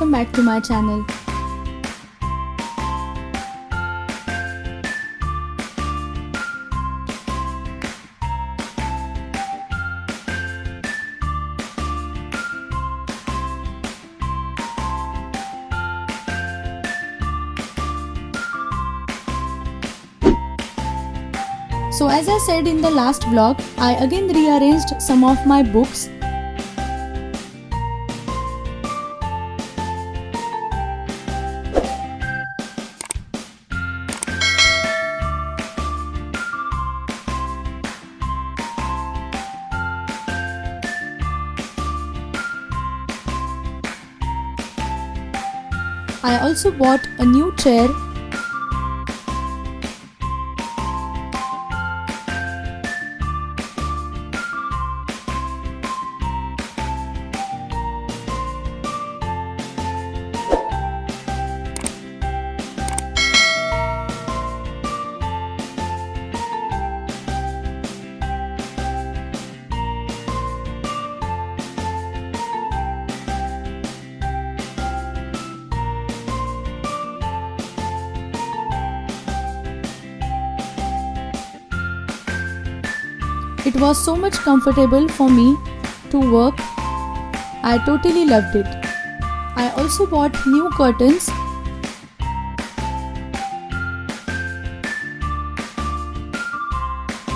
welcome back to my channel. So as I said in the last vlog, I again rearranged some of my books. I also bought a new chair . It was so much comfortable for me to work. I totally loved it. I also bought new curtains.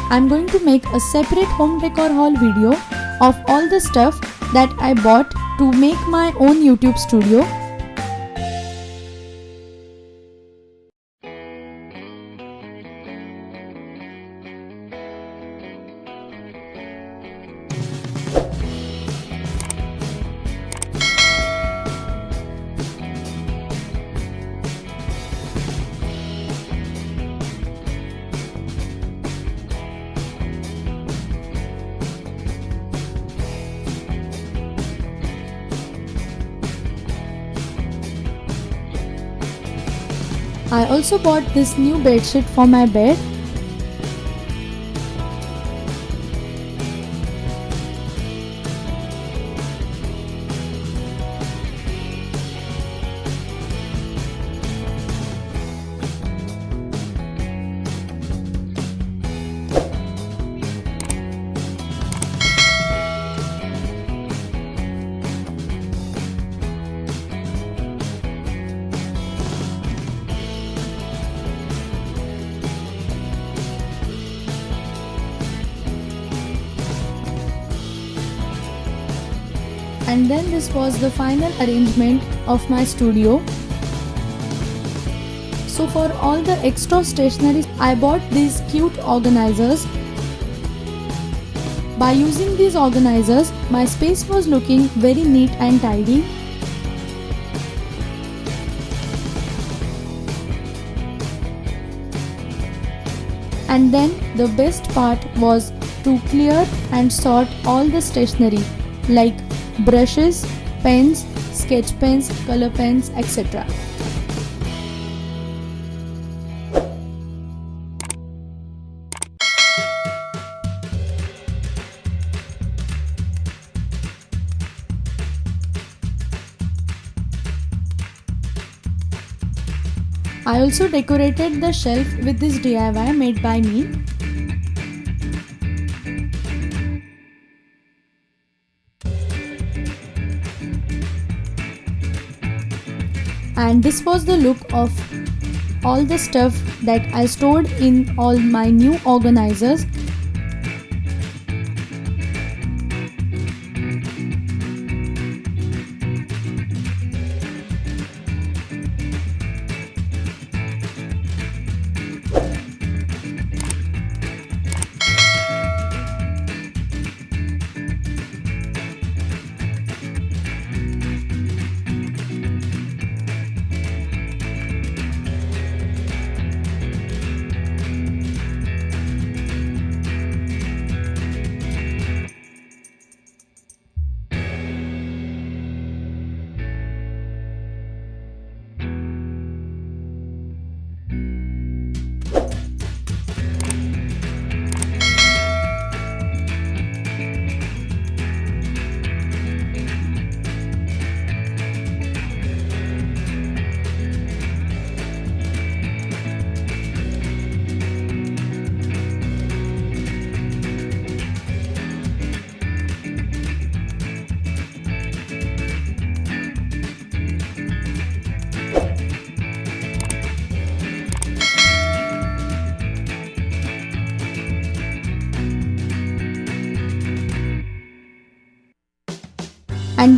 I'm going to make a separate home decor haul video of all the stuff that I bought to make my own YouTube studio. I also bought this new bedsheet for my bed. And then this was the final arrangement of my studio. So for all the extra stationery, I bought these cute organizers. By using these organizers, my space was looking very neat and tidy. And then the best part was to clear and sort all the stationery like brushes, pens, sketch pens, color pens, etc. I also decorated the shelf with this DIY made by me. And this was the look of all the stuff that I stored in all my new organizers.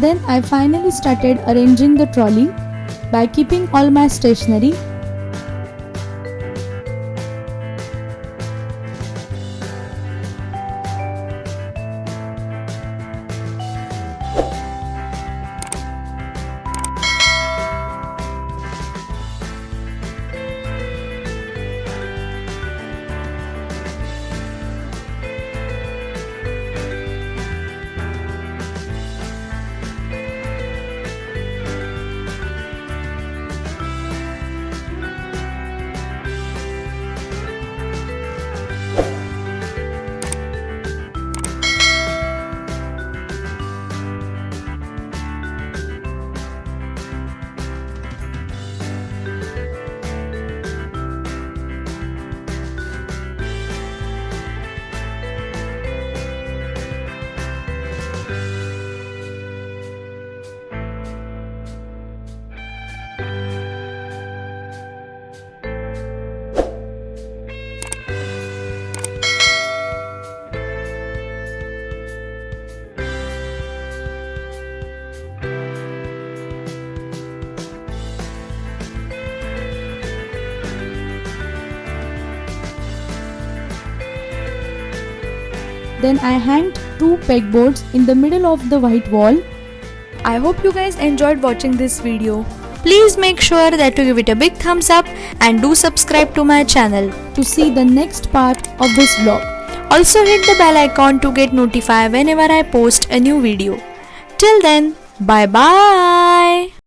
And then I finally started arranging the trolley by keeping all my stationery. Then I hanged 2 pegboards in the middle of the white wall. I hope you guys enjoyed watching this video. Please make sure that you give it a big thumbs up and do subscribe to my channel to see the next part of this vlog. Also hit the bell icon to get notified whenever I post a new video. Till then, bye bye.